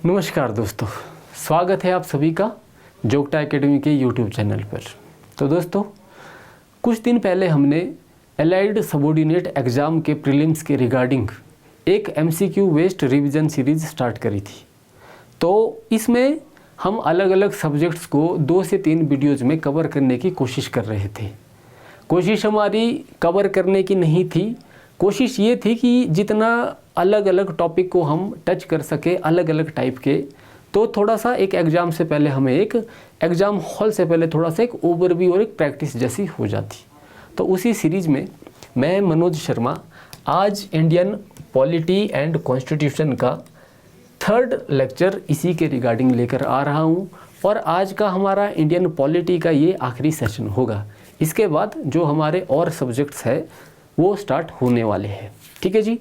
नमस्कार दोस्तों, स्वागत है आप सभी का जोगटा एकेडमी के यूट्यूब चैनल पर। तो दोस्तों, कुछ दिन पहले हमने एलाइड सबऑर्डिनेट एग्ज़ाम के प्रीलिम्स के रिगार्डिंग एक MCQ based revision series start करी थी। तो इसमें हम अलग अलग सब्जेक्ट्स को 2 से 3 वीडियोज़ में कवर करने की कोशिश कर रहे थे। कोशिश हमारी कवर करने की नहीं थी, कोशिश ये थी कि जितना अलग अलग टॉपिक को हम टच कर सके अलग अलग टाइप के, तो थोड़ा सा एक एग्ज़ाम से पहले हमें एक एग्ज़ाम हॉल से पहले थोड़ा सा एक ओवरव्यू और एक प्रैक्टिस जैसी हो जाती। तो उसी सीरीज़ में मैं मनोज शर्मा आज इंडियन पॉलिटी एंड कॉन्स्टिट्यूशन का 3rd लेक्चर इसी के रिगार्डिंग लेकर आ रहा हूँ। और आज का हमारा इंडियन पॉलिटी का ये आखिरी सेशन होगा। इसके बाद जो हमारे और सब्जेक्ट्स है वो स्टार्ट होने वाले हैं। ठीक है जी।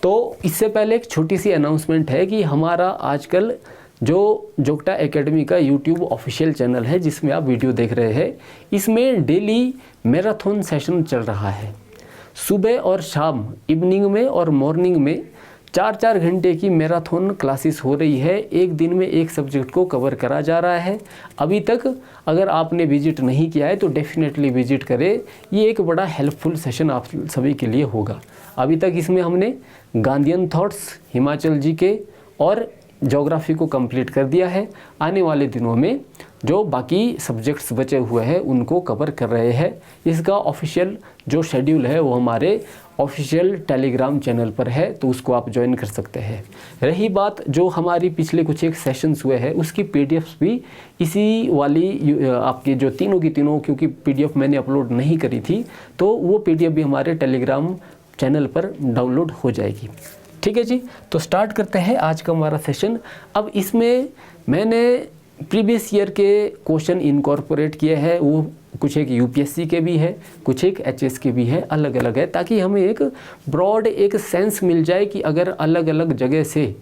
तो इससे पहले एक छोटी सी अनाउंसमेंट है कि हमारा आजकल जो जोगटा एकेडमी का यूट्यूब ऑफिशियल चैनल है जिसमें आप वीडियो देख रहे हैं, इसमें डेली मैराथन सेशन चल रहा है। सुबह और शाम, इवनिंग में और मॉर्निंग में 4-4 घंटे की मैराथन क्लासेस हो रही है। एक दिन में एक सब्जेक्ट को कवर करा जा रहा है। अभी तक अगर आपने विजिट नहीं किया है तो डेफिनेटली विजिट करें। ये एक बड़ा हेल्पफुल सेशन आप सभी के लिए होगा। अभी तक इसमें हमने गांधीयन थॉट्स, हिमाचल जी के और ज्योग्राफी को कंप्लीट कर दिया है। आने वाले दिनों में जो बाकी सब्जेक्ट्स बचे हुए हैं उनको कवर कर रहे हैं। इसका ऑफिशियल जो शेड्यूल है वो हमारे ऑफिशियल टेलीग्राम चैनल पर है, तो उसको आप ज्वाइन कर सकते हैं। रही बात जो हमारी पिछले कुछ एक सेशंस हुए हैं उसकी पीडीएफ्स भी इसी वाली आपके जो तीनों की तीनों, क्योंकि पीडीएफ मैंने अपलोड नहीं करी थी तो वो पीडीएफ भी हमारे टेलीग्राम चैनल पर डाउनलोड हो जाएगी। ठीक है जी। तो स्टार्ट करते हैं आज का हमारा सेशन। अब इसमें मैंने प्रीवियस ईयर के क्वेश्चन इनकॉर्पोरेट किए हैं। वो कुछ एक यूपीएससी के भी है, कुछ एक एचएस के भी है, अलग अलग है, ताकि हमें एक ब्रॉड एक सेंस मिल जाए कि अगर अलग अलग जगह से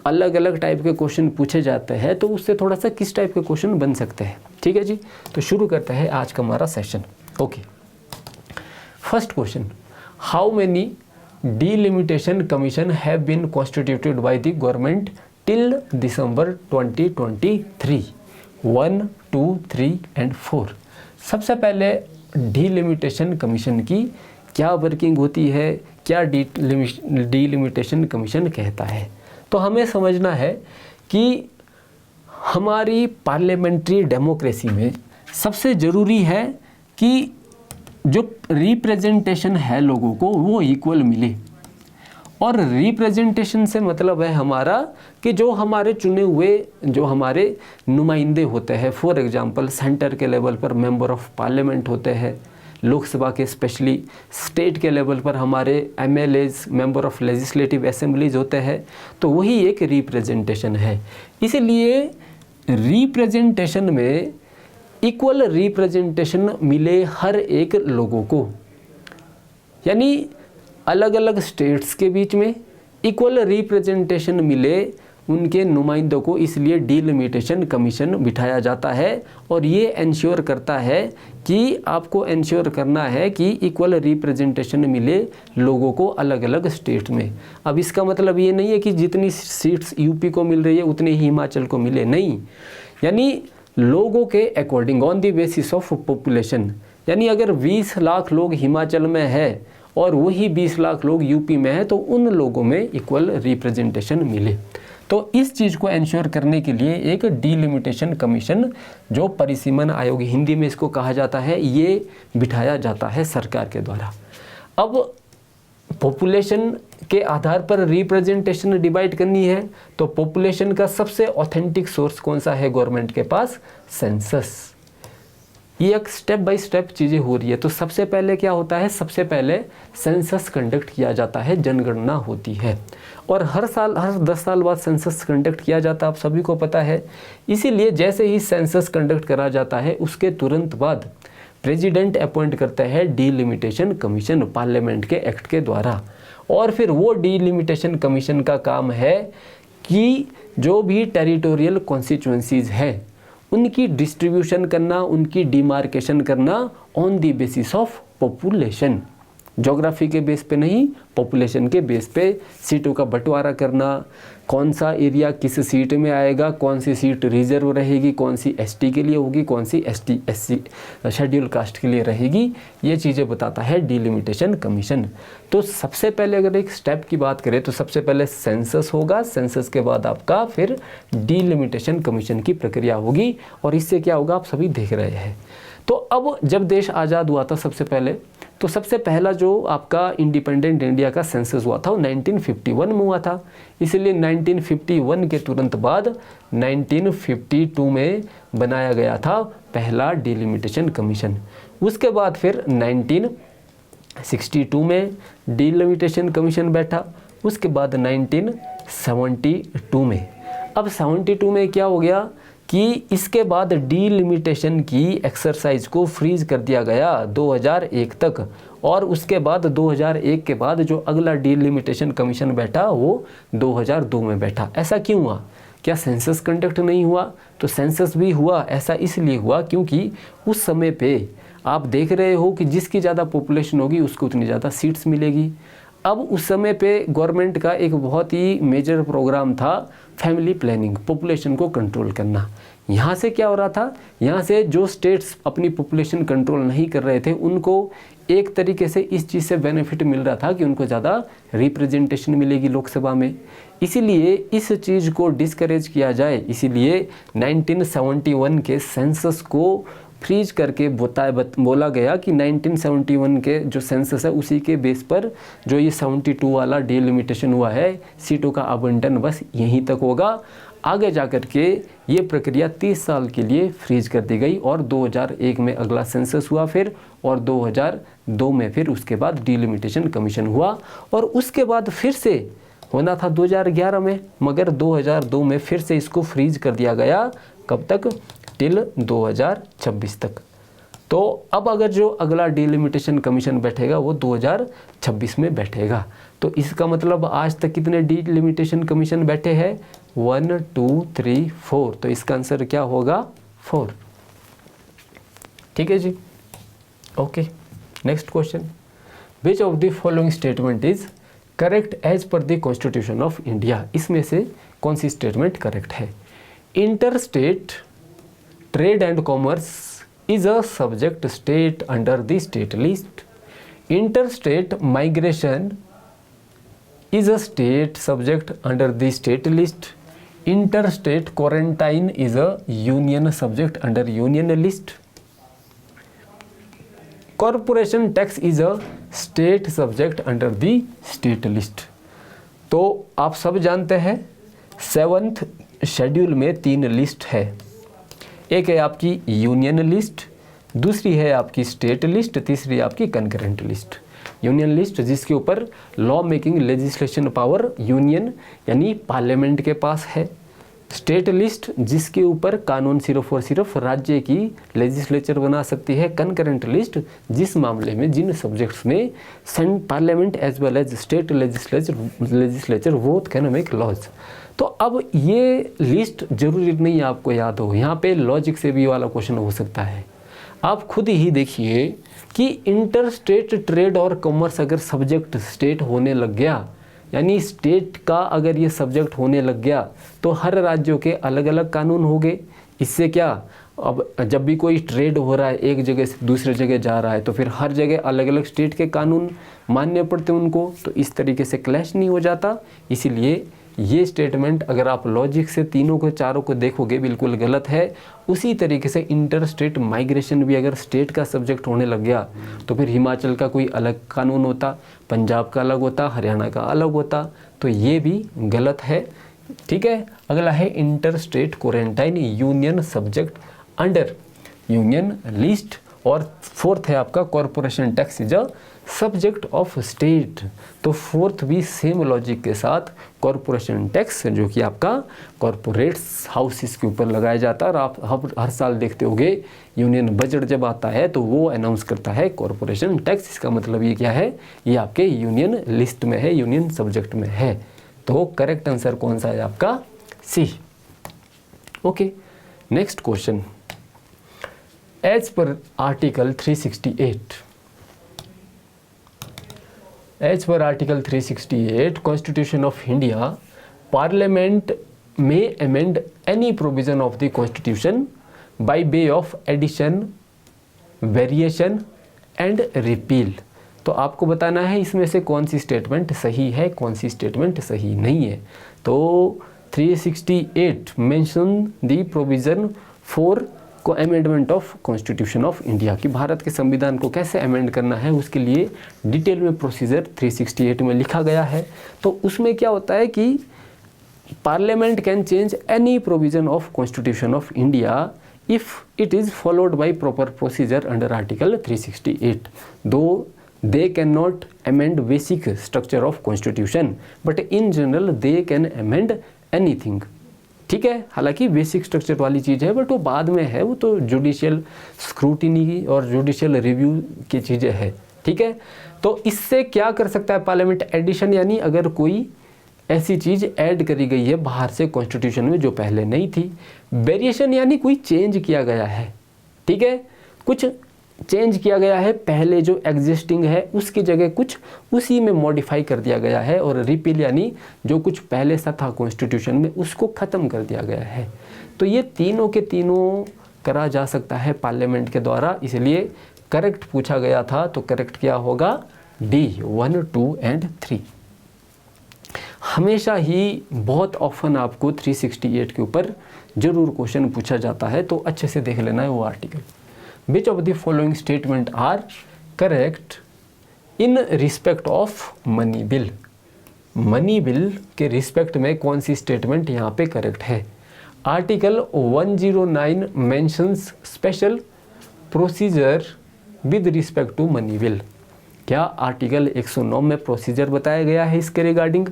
अलग अलग टाइप के क्वेश्चन पूछे जाते हैं तो उससे थोड़ा सा किस टाइप के क्वेश्चन बन सकते हैं। ठीक है जी। तो शुरू करते हैं आज का हमारा session. Okay, first question, how many delimitation commission have been constituted by the government till December 2023? 1, 2, 3 and 4। सबसे पहले डिलिमिटेशन कमीशन की क्या वर्किंग होती है, क्या डिलिमिटेशन कमीशन कहता है। तो हमें समझना है कि हमारी पार्लियामेंट्री डेमोक्रेसी में सबसे ज़रूरी है कि जो रिप्रेजेंटेशन है लोगों को वो इक्वल मिले। और रिप्रेजेंटेशन से मतलब है हमारा कि जो हमारे चुने हुए जो हमारे नुमाइंदे होते हैं, फॉर एग्जांपल सेंटर के लेवल पर मेंबर ऑफ पार्लियामेंट होते हैं, लोकसभा के स्पेशली, स्टेट के लेवल पर हमारे MLAs, member of legislative assemblies होते हैं, तो वही एक रिप्रेजेंटेशन है। इसीलिए रिप्रेजेंटेशन में इक्वल रिप्रेजेंटेशन मिले हर एक लोगों को, यानी अलग अलग स्टेट्स के बीच में इक्वल रिप्रेजेंटेशन मिले उनके नुमाइंदों को, इसलिए डिलिमिटेशन कमीशन बिठाया जाता है। और ये इंश्योर करता है कि आपको इंश्योर करना है कि इक्वल रिप्रेजेंटेशन मिले लोगों को अलग अलग स्टेट में। अब इसका मतलब ये नहीं है कि जितनी सीट्स यूपी को मिल रही है उतनी ही हिमाचल को मिले, नहीं, यानी लोगों के according on the basis of population. यानी अगर 20 लाख लोग हिमाचल में है और वही 20 लाख लोग यूपी में है तो उन लोगों में इक्वल रिप्रेजेंटेशन मिले। तो इस चीज़ को इंश्योर करने के लिए एक डिलिमिटेशन कमीशन, जो परिसीमन आयोग हिंदी में इसको कहा जाता है, ये बिठाया जाता है सरकार के द्वारा। अब पॉपुलेशन के आधार पर रिप्रेजेंटेशन डिवाइड करनी है तो पॉपुलेशन का सबसे ऑथेंटिक सोर्स कौन सा है गवर्नमेंट के पास? सेंसस। ये एक स्टेप बाय स्टेप चीज़ें हो रही है। तो सबसे पहले क्या होता है? सबसे पहले सेंसस कंडक्ट किया जाता है, जनगणना होती है। और हर साल, हर 10 साल बाद सेंसस कंडक्ट किया जाता है, आप सभी को पता है। इसीलिए जैसे ही सेंसस कंडक्ट करा जाता है उसके तुरंत बाद प्रेसिडेंट अपॉइंट करता है डिलिमिटेशन कमीशन पार्लियामेंट के एक्ट के द्वारा। और फिर वो डिलिमिटेशन कमीशन का काम है कि जो भी टेरिटोरियल कॉन्स्टिट्यूएंसीज है उनकी डिस्ट्रीब्यूशन करना, उनकी डिमार्केशन करना on the basis of population. Geography के बेस पे नहीं, पॉपुलेशन के बेस पे सीटों का बंटवारा करना, कौन सा एरिया किस सीट में आएगा, कौन सी सीट रिजर्व रहेगी, कौन सी एसटी के लिए होगी, कौन सी एसटी एससी शेड्यूल कास्ट के लिए रहेगी, ये चीज़ें बताता है डिलिमिटेशन कमीशन। तो सबसे पहले अगर एक स्टेप की बात करें तो सबसे पहले सेंसस होगा, सेंसस के बाद आपका फिर डिलिमिटेशन कमीशन की प्रक्रिया होगी, और इससे क्या होगा आप सभी देख रहे हैं। तो अब जब देश आज़ाद हुआ था सबसे पहले, तो सबसे पहला जो आपका इंडिपेंडेंट इंडिया का सेंसस हुआ था वो 1951 में हुआ था। इसलिए 1951 के तुरंत बाद 1952 में बनाया गया था पहला डिलिमिटेशन कमीशन। उसके बाद फिर 1962 में डिलिमिटेशन कमीशन बैठा, उसके बाद 1972 में। अब 72 में क्या हो गया कि इसके बाद डिलिमिटेशन की एक्सरसाइज को फ्रीज कर दिया गया 2001 तक, और उसके बाद 2001 के बाद जो अगला डिलिमिटेशन कमीशन बैठा वो 2002 में बैठा। ऐसा क्यों हुआ? क्या सेंसस कंडक्ट नहीं हुआ? तो सेंसस भी हुआ। ऐसा इसलिए हुआ क्योंकि उस समय पे आप देख रहे हो कि जिसकी ज़्यादा पॉपुलेशन होगी उसको उतनी ज़्यादा सीट्स मिलेगी। अब उस समय पे गवर्नमेंट का एक बहुत ही मेजर प्रोग्राम था फैमिली प्लानिंग, पॉपुलेशन को कंट्रोल करना। यहाँ से क्या हो रहा था, यहाँ से जो स्टेट्स अपनी पॉपुलेशन कंट्रोल नहीं कर रहे थे उनको एक तरीके से इस चीज़ से बेनिफिट मिल रहा था कि उनको ज़्यादा रिप्रेजेंटेशन मिलेगी लोकसभा में। इसीलिए इस चीज़ को डिस्करेज किया जाए, इसीलिए 1971 के सेंसस को फ्रीज करके बोला गया कि 1971 के जो सेंसस है उसी के बेस पर जो ये 72 वाला डिलिमिटेशन हुआ है, सीटों का आवंटन बस यहीं तक होगा। आगे जाकर के ये प्रक्रिया 30 साल के लिए फ्रीज कर दी गई, और 2001 में अगला सेंसस हुआ फिर, और 2002 में फिर उसके बाद डिलिमिटेशन कमीशन हुआ, और उसके बाद फिर से होना था 2011 में, मगर 2002 में फिर से इसको फ्रीज कर दिया गया। कब तक? टिल 2026 तक। तो अब अगर जो अगला डिलिमिटेशन कमीशन बैठेगा वो 2026 में बैठेगा। तो इसका मतलब आज तक कितने डिलिमिटेशन कमीशन बैठे हैं? 1 2 3 4। तो इसका आंसर क्या होगा? 4। ठीक है जी, okay. Next question, which of the following statement is correct as per the constitution of India? इसमें से कौन सी स्टेटमेंट करेक्ट है? Inter state trade and commerce is a subject state under the state list. Interstate migration is a state subject under the state list. Interstate quarantine is a union subject under union list. Corporation tax is a state subject under the state list. तो आप सब जानते हैं 7th schedule में 3 list है। एक है आपकी यूनियन लिस्ट, दूसरी है आपकी स्टेट लिस्ट, तीसरी आपकी कंकरेंट लिस्ट। यूनियन लिस्ट जिसके ऊपर law making legislation power union यानी पार्लियामेंट के पास है। स्टेट लिस्ट जिसके ऊपर कानून सिर्फ और सिर्फ राज्य की लेजिस्लेचर बना सकती है। कंकरेंट लिस्ट जिस मामले में जिन सब्जेक्ट्स में parliament as well as state legislature both can make laws. तो अब ये लिस्ट जरूरी नहीं आपको याद हो, यहाँ पे लॉजिक से भी वाला क्वेश्चन हो सकता है। आप खुद ही देखिए कि इंटर स्टेट ट्रेड और कॉमर्स अगर सब्जेक्ट स्टेट होने लग गया, यानी स्टेट का अगर ये सब्जेक्ट होने लग गया तो हर राज्यों के अलग अलग कानून हो गए। इससे क्या, अब जब भी कोई ट्रेड हो रहा है एक जगह से दूसरे जगह जा रहा है तो फिर हर जगह अलग अलग स्टेट के कानून मानने पड़ते उनको, तो इस तरीके से क्लैश नहीं हो जाता। इसीलिए ये स्टेटमेंट अगर आप लॉजिक से तीनों को चारों को देखोगे बिल्कुल गलत है। उसी तरीके से इंटर स्टेट माइग्रेशन भी अगर स्टेट का सब्जेक्ट होने लग गया तो फिर हिमाचल का कोई अलग कानून होता, पंजाब का अलग होता, हरियाणा का अलग होता, तो ये भी गलत है। ठीक है, अगला है inter state quarantine union subject under union list, और 4th है आपका corporation tax is a subject of state. तो 4th भी सेम लॉजिक के साथ कॉरपोरेशन टैक्स जो कि आपका कॉरपोरेट्स हाउसेस के ऊपर लगाया जाता है, और आप हर साल देखते होगे यूनियन बजट जब आता है तो वो अनाउंस करता है कॉरपोरेशन टैक्स। इसका मतलब ये क्या है, ये आपके यूनियन लिस्ट में है, यूनियन सब्जेक्ट में है। तो करेक्ट आंसर कौन सा है आपका? C. Okay, next question, as per article 368 as per article 368 constitution of India, parliament may amend any provision of the constitution by way of addition, variation and repeal। तो आपको बताना है इसमें से कौन सी स्टेटमेंट सही है, कौन सी स्टेटमेंट सही नहीं है। तो 368 मेंशन द प्रोविज़न फॉर को amendment of constitution of India, कि भारत के संविधान को कैसे अमेंड करना है उसके लिए डिटेल में प्रोसीजर 368 में लिखा गया है। तो उसमें क्या होता है कि Parliament can change any provision of Constitution of India if it is followed by proper procedure under Article 368. Though they cannot amend basic structure of Constitution, but in general they can amend anything. ठीक है, हालांकि basic structure वाली चीज़ है but वो बाद में है, वो तो जुडिशियल स्क्रूटिनी और जुडिशियल रिव्यू की चीज़ें है। ठीक है, तो इससे क्या कर सकता है पार्लियामेंट? एडिशन, यानी अगर कोई ऐसी चीज़ ऐड करी गई है बाहर से कॉन्स्टिट्यूशन में जो पहले नहीं थी। वेरिएशन यानी कोई चेंज किया गया है। ठीक है, कुछ चेंज किया गया है, पहले जो एग्जिस्टिंग है उसकी जगह कुछ उसी में मॉडिफाई कर दिया गया है। और रिपील यानी जो कुछ पहले सा था कॉन्स्टिट्यूशन में उसको ख़त्म कर दिया गया है। तो ये तीनों के तीनों करा जा सकता है पार्लियामेंट के द्वारा, इसलिए करेक्ट पूछा गया था। तो करेक्ट क्या होगा? D, 1, 2 and 3। हमेशा ही बहुत ऑफन आपको 368 के ऊपर जरूर क्वेश्चन पूछा जाता है, तो अच्छे से देख लेना है वो article. Which of the following statement are correct in respect of money bill? Money bill के रिस्पेक्ट में कौन सी स्टेटमेंट यहाँ पे करेक्ट है? Article 109 mentions special procedure with respect to money bill. क्या आर्टिकल 109 में प्रोसीजर बताया गया है इसके regarding?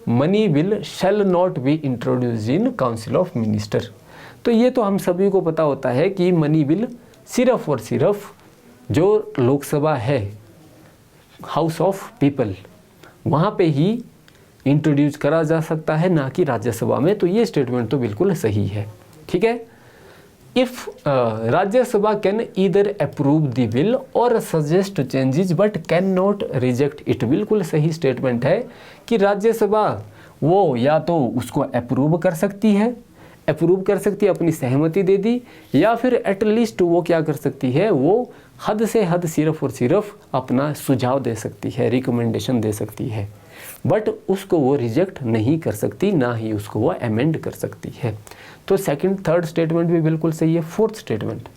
Money bill shall not be introduce in council of minister. तो ये तो हम सभी को पता होता है कि मनी बिल सिर्फ और सिर्फ जो लोकसभा है, हाउस ऑफ पीपल, वहाँ पे ही इंट्रोड्यूस करा जा सकता है, ना कि राज्यसभा में। तो ये स्टेटमेंट तो बिल्कुल सही है। ठीक है, if Rajya Sabha can either approve the bill और suggest changes but can not reject it. बिल्कुल सही स्टेटमेंट है कि राज्यसभा वो या तो उसको अप्रूव कर सकती है, अपनी सहमति दे दी, या फिर एटलीस्ट वो क्या कर सकती है, वो हद से हद सिर्फ और सिर्फ अपना सुझाव दे सकती है, रिकमेंडेशन दे सकती है, बट उसको वो रिजेक्ट नहीं कर सकती, ना ही उसको वो अमेंड कर सकती है। तो सेकंड थर्ड स्टेटमेंट भी बिल्कुल सही है। Fourth statement,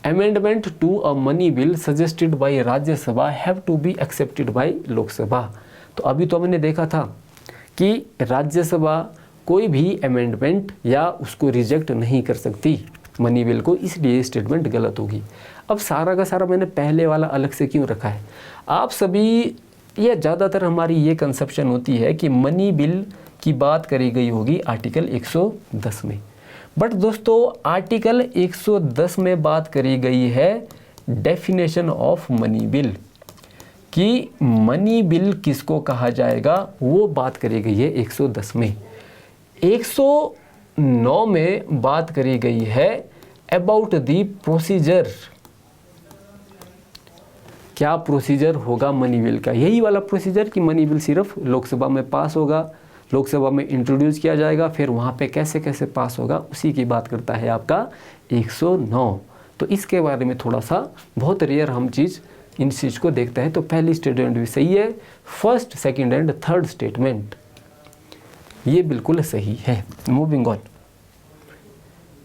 amendment to a money bill suggested by Rajya Sabha have to be accepted by Lok Sabha. तो अभी तो हमने देखा था कि राज्यसभा कोई भी अमेंडमेंट या उसको रिजेक्ट नहीं कर सकती मनी बिल को, इसलिए स्टेटमेंट गलत होगी। अब सारा का सारा मैंने पहले वाला अलग से क्यों रखा है? आप सभी, यह ज़्यादातर हमारी ये कंसेप्शन होती है कि मनी बिल की बात करी गई होगी आर्टिकल 110 में, बट दोस्तों आर्टिकल 110 में बात करी गई है डेफिनेशन ऑफ मनी बिल, कि मनी बिल किसको कहा जाएगा, वो बात करी गई है 110 में। 109 में बात करी गई है अबाउट द प्रोसीजर। क्या प्रोसीजर होगा मनी बिल का? यही वाला प्रोसीजर कि मनी बिल सिर्फ लोकसभा में पास होगा, लोकसभा में इंट्रोड्यूस किया जाएगा, फिर वहाँ पे कैसे कैसे पास होगा उसी की बात करता है आपका 109। तो इसके बारे में थोड़ा सा बहुत रेयर हम इन चीज़ को देखते हैं। तो पहली स्टेटमेंट भी सही है, first second and third statement ये बिल्कुल सही है। Moving on.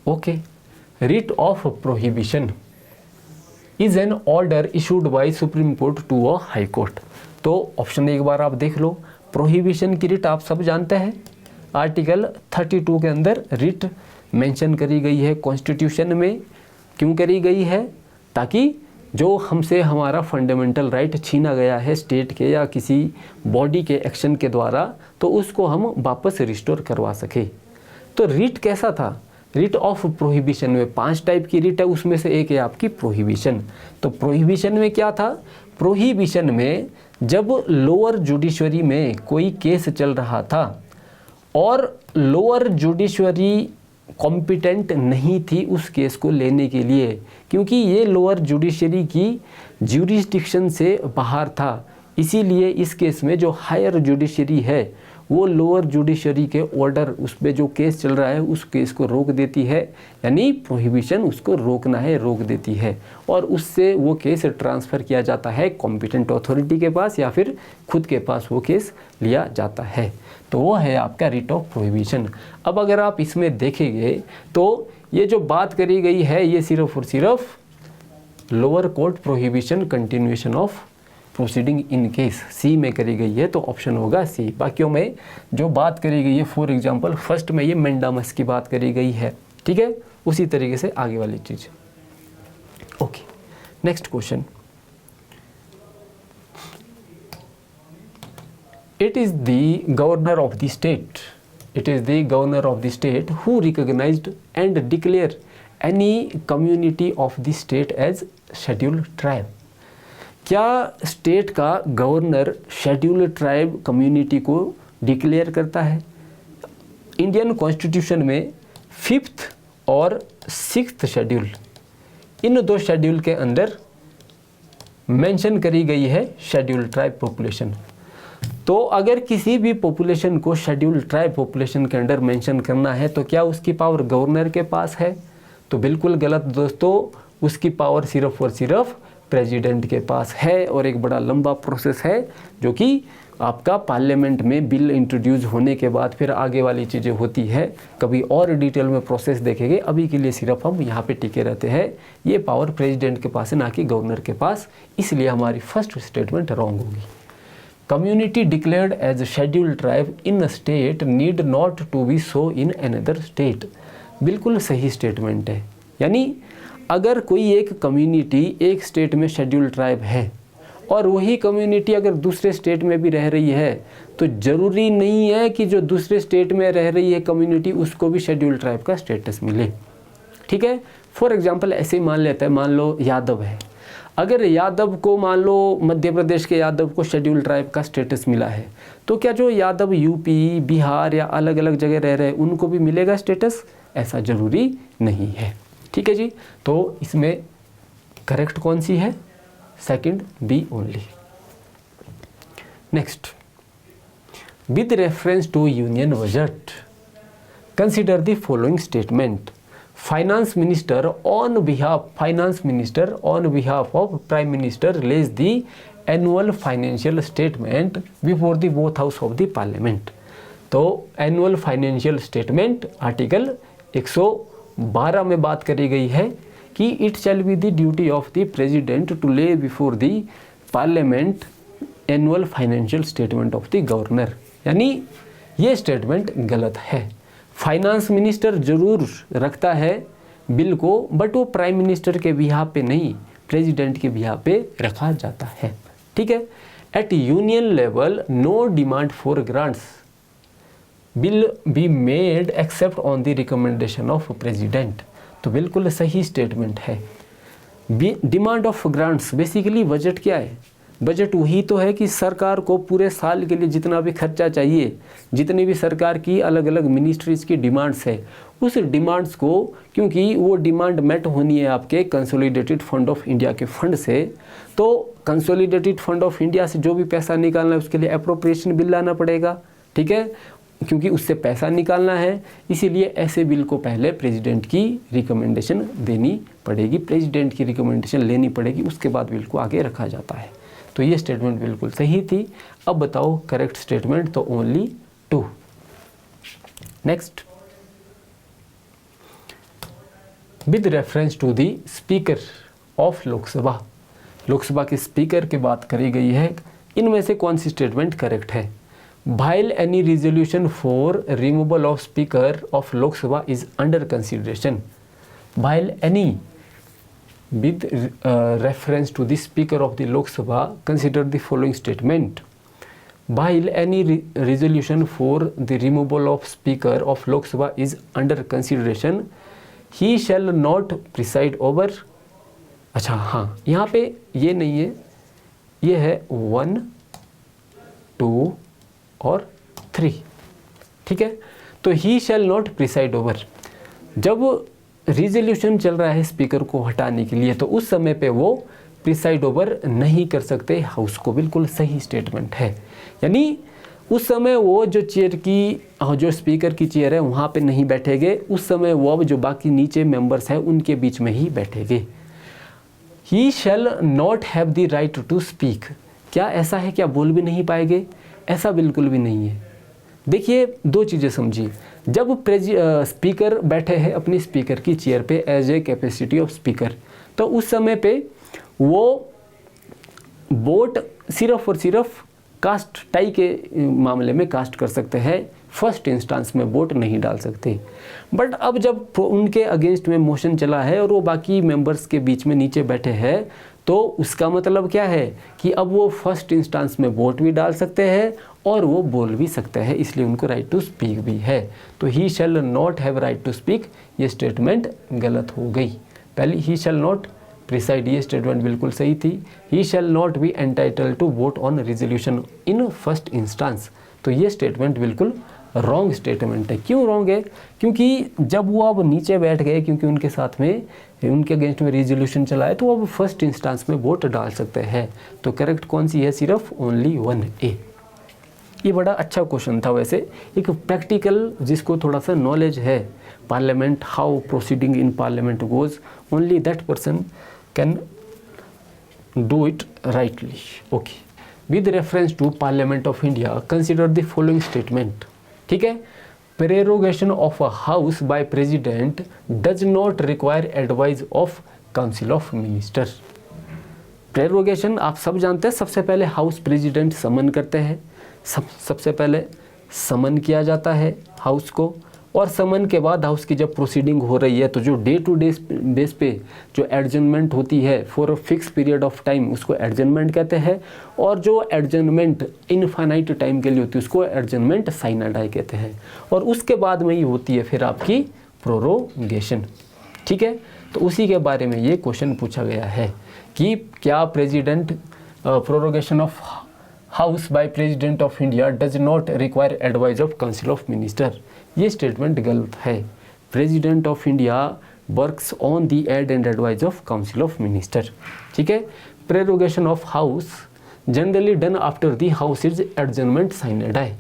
Okay, writ of prohibition is an order issued by supreme court to a high court. तो ऑप्शन एक बार आप देख लो, प्रोहिबिशन की रिट आप सब जानते हैं, आर्टिकल 32 के अंदर रिट मेंशन करी गई है कॉन्स्टिट्यूशन में। क्यों करी गई है? ताकि जो हमसे हमारा फंडामेंटल राइट छीना गया है स्टेट के या किसी बॉडी के एक्शन के द्वारा, तो उसको हम वापस रिस्टोर करवा सके। तो रिट कैसा था? रिट ऑफ प्रोहिबिशन में 5 टाइप की रिट है, उसमें से एक है आपकी प्रोहिबिशन। तो प्रोहिबिशन में क्या था? प्रोहिबिशन में जब लोअर जुडिशरी में कोई केस चल रहा था और लोअर जुडिशरी कॉम्पिटेंट नहीं थी उस केस को लेने के लिए, क्योंकि ये लोअर जुडिशरी की ज्यूरिसडिक्शन से बाहर था, इसीलिए इस केस में जो हायर जुडिशरी है वो लोअर जुडिशरी के ऑर्डर, उस पर जो केस चल रहा है उस केस को रोक देती है, यानी प्रोहिबिशन उसको रोकना है, रोक देती है, और उससे वो केस ट्रांसफ़र किया जाता है कॉम्पिटेंट अथॉरिटी के पास या फिर खुद के पास वो केस लिया जाता है। तो वो है आपका रिट ऑफ प्रोहिबिशन। अब अगर आप इसमें देखेंगे तो ये जो बात करी गई है ये सिर्फ और सिर्फ lower court prohibition continuation of proceeding in case C में करी गई है, तो ऑप्शन होगा सी। बाकियों में जो बात करी गई है, फॉर एग्जांपल फर्स्ट में ये मेंडामस की बात करी गई है, ठीक है, उसी तरीके से आगे वाली चीज़। Okay, next question. It is the governor of the state, it is the governor of the state who recognized and declare any community of the state as scheduled tribe। क्या स्टेट का गवर्नर शेड्यूल्ड ट्राइब कम्युनिटी को declare करता है? Indian constitution में 5th और 6th schedule, इन दो schedule के अंदर मेंशन करी गई है शेड्यूल्ड ट्राइब पॉपुलेशन। तो अगर किसी भी पॉपुलेशन को शेड्यूल्ड ट्राइब पॉपुलेशन के अंडर मेंशन करना है तो क्या उसकी पावर गवर्नर के पास है? तो बिल्कुल गलत दोस्तों, उसकी पावर सिर्फ और सिर्फ प्रेसिडेंट के पास है, और एक बड़ा लंबा प्रोसेस है जो कि आपका पार्लियामेंट में बिल इंट्रोड्यूस होने के बाद फिर आगे वाली चीज़ें होती है। कभी और डिटेल में प्रोसेस देखेंगे, अभी के लिए सिर्फ हम यहाँ पे टिके रहते हैं। ये पावर प्रेसिडेंट के पास है, ना कि गवर्नर के पास, इसलिए हमारी फर्स्ट स्टेटमेंट रॉन्ग होगी। Community declared as a scheduled tribe in a state need not to be so in another state। बिल्कुल सही स्टेटमेंट है। यानी अगर कोई एक कम्युनिटी एक स्टेट में शेड्यूल्ड ट्राइब है और वही कम्युनिटी अगर दूसरे स्टेट में भी रह रही है तो ज़रूरी नहीं है कि जो दूसरे स्टेट में रह रही है कम्युनिटी उसको भी शेड्यूल्ड ट्राइब का स्टेटस मिले, ठीक है। फॉर एग्जांपल ऐसे ही मान लेते हैं, मान लो यादव है, अगर यादव को मान लो मध्य प्रदेश के यादव को शेड्यूल्ड ट्राइब का स्टेटस मिला है तो क्या जो यादव यूपी, बिहार या अलग अलग जगह रह रहे हैं उनको भी मिलेगा स्टेटस? ऐसा ज़रूरी नहीं है, ठीक है जी। तो इसमें करेक्ट कौन सी है? Second, B only. Next, with reference to union budget consider the following statement. Finance Minister on behalf of Prime Minister lays the annual financial statement before the both house of the Parliament। तो annual financial statement article 112 में बात करी गई है कि it shall be the duty of the President to lay before the Parliament annual financial statement of the Governor। यानी ये statement गलत है। फाइनेंस मिनिस्टर जरूर रखता है बिल को, बट वो प्राइम मिनिस्टर के बिहाफ पे नहीं, प्रेसिडेंट के बिहाफ पे रखा जाता है, ठीक है। At union level no demand for grants will be made except on the recommendation of president. तो बिल्कुल सही स्टेटमेंट है। Demand of grants basically budget क्या है? बजट वही तो है कि सरकार को पूरे साल के लिए जितना भी खर्चा चाहिए, जितनी भी सरकार की अलग अलग मिनिस्ट्रीज़ की डिमांड्स है, उस डिमांड्स को, क्योंकि वो डिमांड मेट होनी है आपके कंसोलिडेटेड फंड ऑफ इंडिया के फंड से, तो कंसोलिडेटेड फंड ऑफ इंडिया से जो भी पैसा निकालना है उसके लिए अप्रोप्रिएशन बिल लाना पड़ेगा, ठीक है, क्योंकि उससे पैसा निकालना है। इसीलिए ऐसे बिल को पहले प्रेसिडेंट की रिकमेंडेशन देनी पड़ेगी, प्रेसिडेंट की रिकमेंडेशन लेनी पड़ेगी, उसके बाद बिल को आगे रखा जाता है। तो ये स्टेटमेंट बिल्कुल सही थी। अब बताओ करेक्ट स्टेटमेंट, तो only 2। Next, with reference to the speaker of Lok Sabha, Lok Sabha के स्पीकर की बात करी गई है, इनमें से कौन सी स्टेटमेंट करेक्ट है? While any resolution for removal of Speaker of Lok Sabha is under consideration, while any with reference to the Speaker of the Lok Sabha, consider the following statement. While any resolution for the removal of Speaker of Lok Sabha is under consideration, he shall not preside over। अच्छा हाँ, यहाँ पे ये नहीं है, ये है 1, 2 और 3, ठीक है। तो he shall not preside over, जब रिजोल्यूशन चल रहा है स्पीकर को हटाने के लिए तो उस समय पे वो प्रिसाइड ओवर नहीं कर सकते हाउस को। बिल्कुल सही स्टेटमेंट है। यानी उस समय वो जो चेयर की, जो स्पीकर की चेयर है वहाँ पे नहीं बैठेंगे, उस समय वो अब जो बाकी नीचे मेंबर्स हैं उनके बीच में ही बैठेंगे। He shall not have the right to speak. क्या ऐसा है, क्या बोल भी नहीं पाएंगे? ऐसा बिल्कुल भी नहीं है। देखिए, दो चीज़ें समझिए। जब स्पीकर बैठे हैं अपनी स्पीकर की चेयर पे as a capacity of speaker, तो उस समय पे वो वोट सिर्फ और सिर्फ कास्ट टाई के मामले में कास्ट कर सकते हैं, फर्स्ट इंस्टेंस में वोट नहीं डाल सकते। बट अब जब उनके अगेंस्ट में मोशन चला है और वो बाकी मेंबर्स के बीच में नीचे बैठे हैं, तो उसका मतलब क्या है कि अब वो फर्स्ट इंस्टेंस में वोट भी डाल सकते हैं और वो बोल भी सकते हैं, इसलिए उनको राइट टू स्पीक भी है। तो he shall not have right to speak, ये स्टेटमेंट गलत हो गई। पहले ही शैल नॉट प्रिसाइड, ये स्टेटमेंट बिल्कुल सही थी। He shall not be entitled to vote on resolution in first instance, तो ये स्टेटमेंट बिल्कुल रॉन्ग स्टेटमेंट है। क्यों रॉन्ग है? क्योंकि जब वो अब नीचे बैठ गए, क्योंकि उनके साथ में उनके अगेंस्ट में रेजोल्यूशन चला है, तो अब फर्स्ट इंस्टेंस में वोट डाल सकते हैं। तो करेक्ट कौन सी है? सिर्फ ओनली 1A। ये बड़ा अच्छा क्वेश्चन था। वैसे एक प्रैक्टिकल जिसको थोड़ा सा नॉलेज है parliament, how proceeding in parliament goes, only that person can do it rightly. Okay, with reference to parliament of India consider the following statement. ठीक है, prorogation of a house by president does not require advice of council of minister. Prorogation आप सब जानते हैं, सबसे पहले house president समन करते हैं, सबसे पहले समन किया जाता है हाउस को, और समन के बाद हाउस की जब प्रोसीडिंग हो रही है तो जो डे टू डे बेस पे जो एडजर्नमेंट होती है for a fix period of time, उसको एडजर्नमेंट कहते हैं। और जो एडजर्नमेंट इनफाइनाइट टाइम के लिए होती है उसको एडजर्नमेंट साइन डाई कहते हैं। और उसके बाद में ही होती है फिर आपकी प्रोरोगेशन। ठीक है, तो उसी के बारे में ये क्वेश्चन पूछा गया है कि क्या president prorogation of house by president of India does not require advice of council of minister. ये स्टेटमेंट गलत है। President of India works on the aid and advice of council of minister. ठीक है, prorogation of house generally done after the house is adjournment sine die,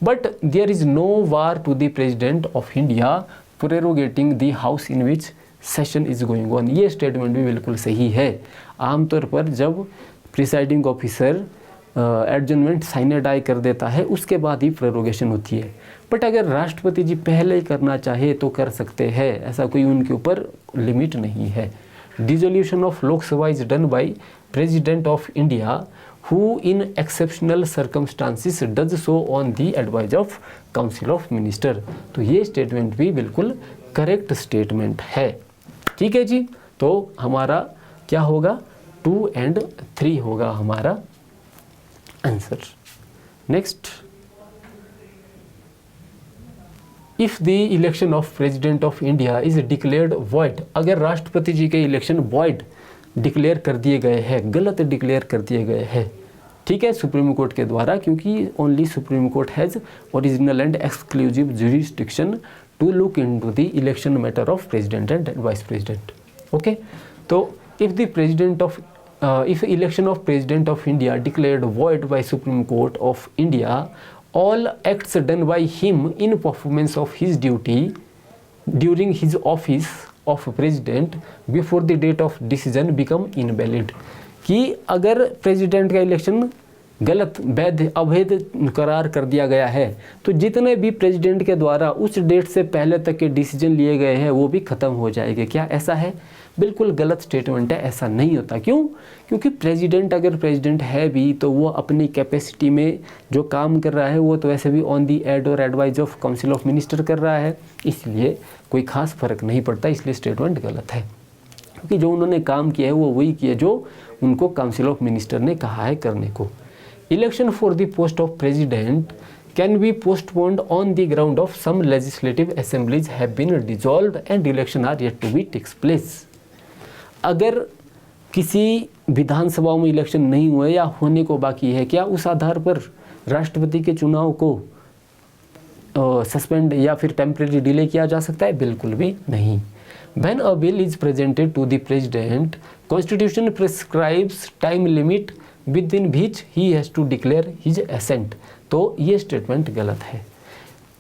but there is no bar to the president of India proroguing the house in which session is going on. ये statement भी बिल्कुल सही है। आमतौर पर जब presiding officer adjournment sine die कर देता है उसके बाद ही प्रेरोगेशन होती है। बट अगर राष्ट्रपति जी पहले ही करना चाहे तो कर सकते हैं, ऐसा कोई उनके ऊपर लिमिट नहीं है। Dissolution of Lok Sabha is done by president of India who in exceptional circumstances does so on the advice of council of minister. तो ये स्टेटमेंट भी बिल्कुल करेक्ट स्टेटमेंट है। ठीक है जी, तो हमारा क्या होगा? 2 और 3 होगा हमारा answer. Next, if the election of president of India is declared void, अगर राष्ट्रपति जी के इलेक्शन वॉइड डिक्लेयर कर दिए गए हैं, गलत डिक्लेयर कर दिए गए हैं, ठीक है, सुप्रीम कोर्ट के द्वारा, क्योंकि only supreme court has original and exclusive jurisdiction to look into the election matter of president and vice president. Okay, तो if the president of if election of president of India declared void by Supreme Court of India, all acts done by him in performance of his duty during his office of president before the date of decision become invalid। कि अगर president का election गलत, वैध, अवैध करार कर दिया गया है तो जितने भी प्रेसिडेंट के द्वारा उस डेट से पहले तक के डिसीजन लिए गए हैं वो भी ख़त्म हो जाएंगे। क्या ऐसा है? बिल्कुल गलत स्टेटमेंट है, ऐसा नहीं होता। क्यों? क्योंकि प्रेसिडेंट अगर प्रेसिडेंट है भी तो वो अपनी कैपेसिटी में जो काम कर रहा है वो तो वैसे भी ऑन दी एड और advice of council of minister कर रहा है, इसलिए कोई खास फर्क नहीं पड़ता, इसलिए स्टेटमेंट गलत है। क्योंकि जो उन्होंने काम किया है वो वही किया जो उनको काउंसिल ऑफ मिनिस्टर ने कहा है करने को। Election for the post of president can be postponed on the ground of some legislative assemblies have been dissolved and election are yet to be takes place। अगर किसी विधानसभाओं में इलेक्शन नहीं हुए या होने को बाकी है, क्या उस आधार पर राष्ट्रपति के चुनाव को सस्पेंड या फिर टेम्परेरी डिले किया जा सकता है? बिल्कुल भी नहीं। When a bill is presented to the president, constitution prescribes time limit within which he has to declare his assent. तो ये स्टेटमेंट गलत है।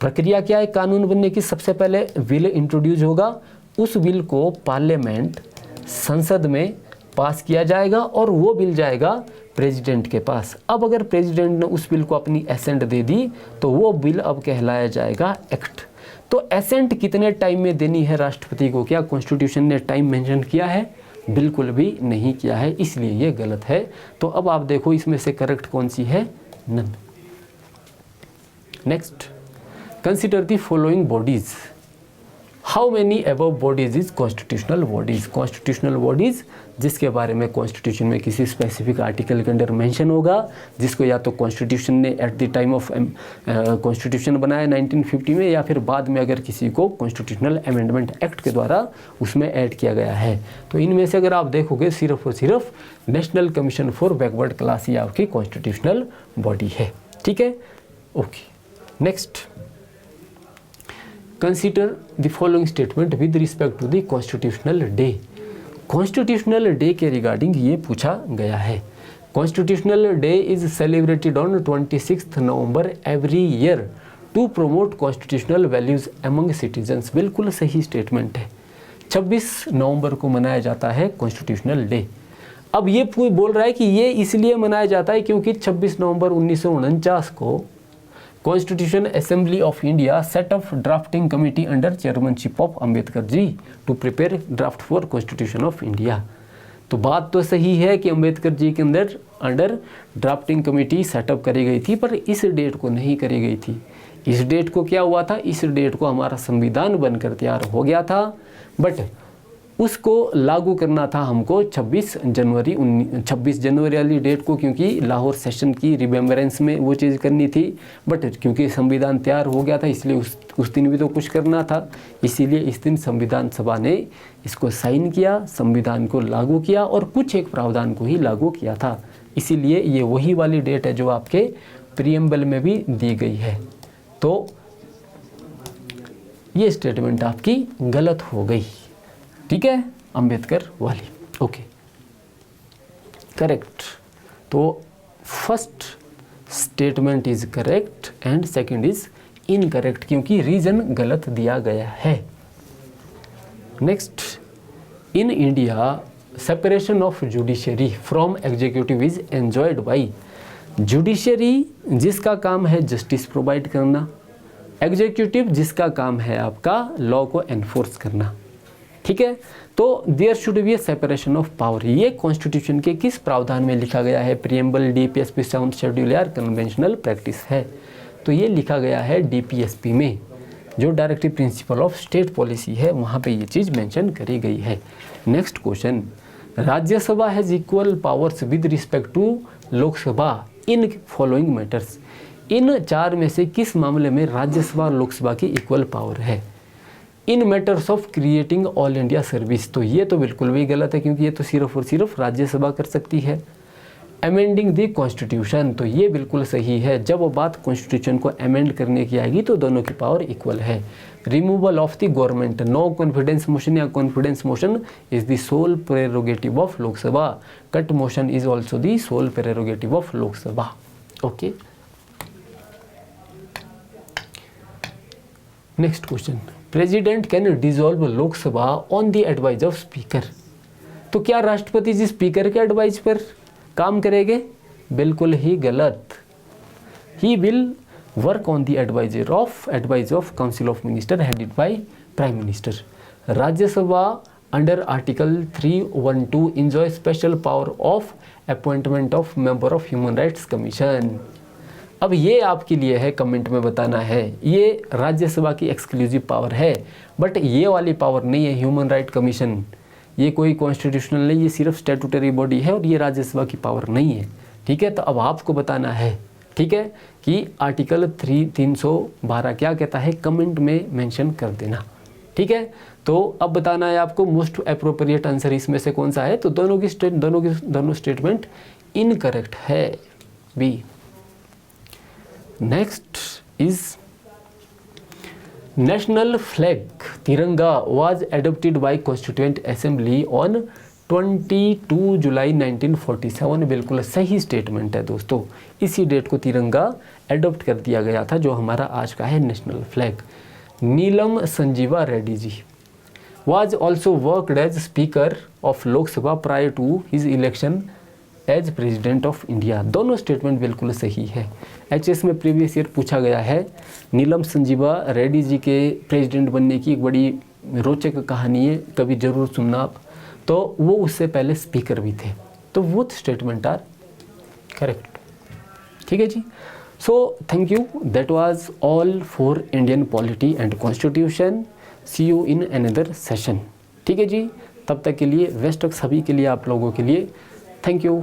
प्रक्रिया क्या है कानून बनने की? सबसे पहले बिल इंट्रोड्यूस होगा, उस बिल को पार्लियामेंट संसद में पास किया जाएगा और वो बिल जाएगा प्रेसिडेंट के पास। अब अगर प्रेसिडेंट ने उस बिल को अपनी एसेंट दे दी तो वो बिल अब कहलाया जाएगा एक्ट। तो एसेंट कितने टाइम में देनी है राष्ट्रपति को? क्या कॉन्स्टिट्यूशन ने टाइम मेंशन किया है? बिल्कुल भी नहीं किया है, इसलिए ये गलत है। तो अब आप देखो इसमें से करेक्ट कौन सी है? None. Next, consider the following bodies. How many above bodies is constitutional bodies? Constitutional bodies जिसके बारे में कॉन्स्टिट्यूशन में किसी स्पेसिफिक आर्टिकल के अंदर मेंशन होगा, जिसको या तो कॉन्स्टिट्यूशन ने at the time of constitution बनाया 1950 में, या फिर बाद में अगर किसी को कॉन्स्टिट्यूशनल अमेंडमेंट एक्ट के द्वारा उसमें ऐड किया गया है। तो इनमें से अगर आप देखोगे सिर्फ और सिर्फ national commission for backward class ये आपकी कॉन्स्टिट्यूशनल बॉडी है। ठीक है, okay. Next, consider the following statement with respect to the constitutional day. Constitutional day के रिगार्डिंग ये पूछा गया है। Constitutional day is celebrated on 26 November every year to promote constitutional values among citizens. बिल्कुल सही स्टेटमेंट है। 26 नवंबर को मनाया जाता है कॉन्स्टिट्यूशनल डे। अब ये बोल रहा है कि ये इसलिए मनाया जाता है क्योंकि 26 नवंबर 1949 को constitution assembly of India set up drafting committee under chairmanship of Ambedkar ji to prepare draft for constitution of India. तो बात तो सही है कि अंबेडकर जी के अंडर ड्राफ्टिंग कमेटी सेटअप करी गई थी, पर इस डेट को नहीं करी गई थी। इस डेट को क्या हुआ था? इस डेट को हमारा संविधान बनकर तैयार हो गया था, बट उसको लागू करना था हमको 26 जनवरी वाली डेट को, क्योंकि लाहौर सेशन की रिमेम्बरेंस में वो चीज़ करनी थी। बट क्योंकि संविधान तैयार हो गया था इसलिए उस दिन भी तो कुछ करना था, इसीलिए इस दिन संविधान सभा ने इसको साइन किया, संविधान को लागू किया और कुछ एक प्रावधान को ही लागू किया था। इसीलिए ये वही वाली डेट है जो आपके प्रीएम्बल में भी दी गई है। तो ये स्टेटमेंट आपकी गलत हो गई। ठीक है, अंबेडकर वाली। Okay, correct. तो first statement is correct and second is incorrect, क्योंकि रीजन गलत दिया गया है। Next, in India separation of judiciary from executive is enjoyed by. Judiciary जिसका काम है जस्टिस प्रोवाइड करना, एग्जीक्यूटिव जिसका काम है आपका लॉ को एनफोर्स करना। ठीक है, तो there should be a separation of power. ये कॉन्स्टिट्यूशन के किस प्रावधान में लिखा गया है? प्रीएम्बल, डीपीएसपी, 7th शेड्यूल या कन्वेंशनल प्रैक्टिस है? तो ये लिखा गया है डीपीएसपी में, जो directive principle of state policy है, वहाँ पे ये चीज़ मेंशन करी गई है। Next question, Rajya Sabha has equal powers with respect to Lok Sabha in following matters. इन चार में से किस मामले में राज्यसभा और लोकसभा की इक्वल पावर है? In matters of creating all India service. तो ये तो बिल्कुल भी गलत है, क्योंकि ये तो सिर्फ और सिर्फ राज्यसभा कर सकती है। अमेंडिंग द कॉन्स्टिट्यूशन, तो ये बिल्कुल सही है। जब वो बात कॉन्स्टिट्यूशन को अमेंड करने की आएगी तो दोनों की पावर इक्वल है। Removal of the government, no confidence motion या confidence motion is the sole prerogative of Lok Sabha. Cut motion is also the sole prerogative of Lok Sabha. Okay, next question, president can dissolve Lok Sabha on the advice of speaker. तो क्या राष्ट्रपति जी speaker के advice पर काम करेंगे? बिल्कुल ही गलत। He will work on the advice of council of minister headed by prime minister. Rajya Sabha under article 312 enjoy special power of appointment of member of human rights commission. अब ये आपके लिए है, कमेंट में बताना है। ये राज्यसभा की एक्सक्लूसिव पावर है, बट ये वाली पावर नहीं है ह्यूमन राइट कमीशन। ये कोई कॉन्स्टिट्यूशनल नहीं, ये सिर्फ स्टैट्यूटरी बॉडी है और ये राज्यसभा की पावर नहीं है। ठीक है, तो अब आपको बताना है, ठीक है, कि आर्टिकल 312 क्या कहता है, कमेंट में मेंशन कर देना। ठीक है, तो अब बताना है आपको मोस्ट अप्रोप्रिएट आंसर इसमें से कौन सा है। तो दोनों स्टेटमेंट इनकरेक्ट है, B. Next is national flag Tiranga was adopted by constituent assembly on 22 July 1947। बिल्कुल सही स्टेटमेंट है दोस्तों, इसी डेट को तिरंगा एडोप्ट कर दिया गया था जो हमारा आज का है national flag. Neelam Sanjiva Reddy ji was also worked as Speaker of Lok Sabha prior to his election as President of India। दोनों स्टेटमेंट बिल्कुल सही है। एचएस में प्रीवियस ईयर पूछा गया है। नीलम संजीवा रेड्डी जी के प्रेसिडेंट बनने की एक बड़ी रोचक कहानी है, कभी ज़रूर सुनना आप। तो वो उससे पहले स्पीकर भी थे, तो वो स्टेटमेंट आर करेक्ट। ठीक है जी। So thank you, that was all for Indian polity and constitution. See you in another session. ठीक है जी, तब तक के लिए बेस्ट ऑफ सभी के लिए, आप लोगों के लिए। Thank you.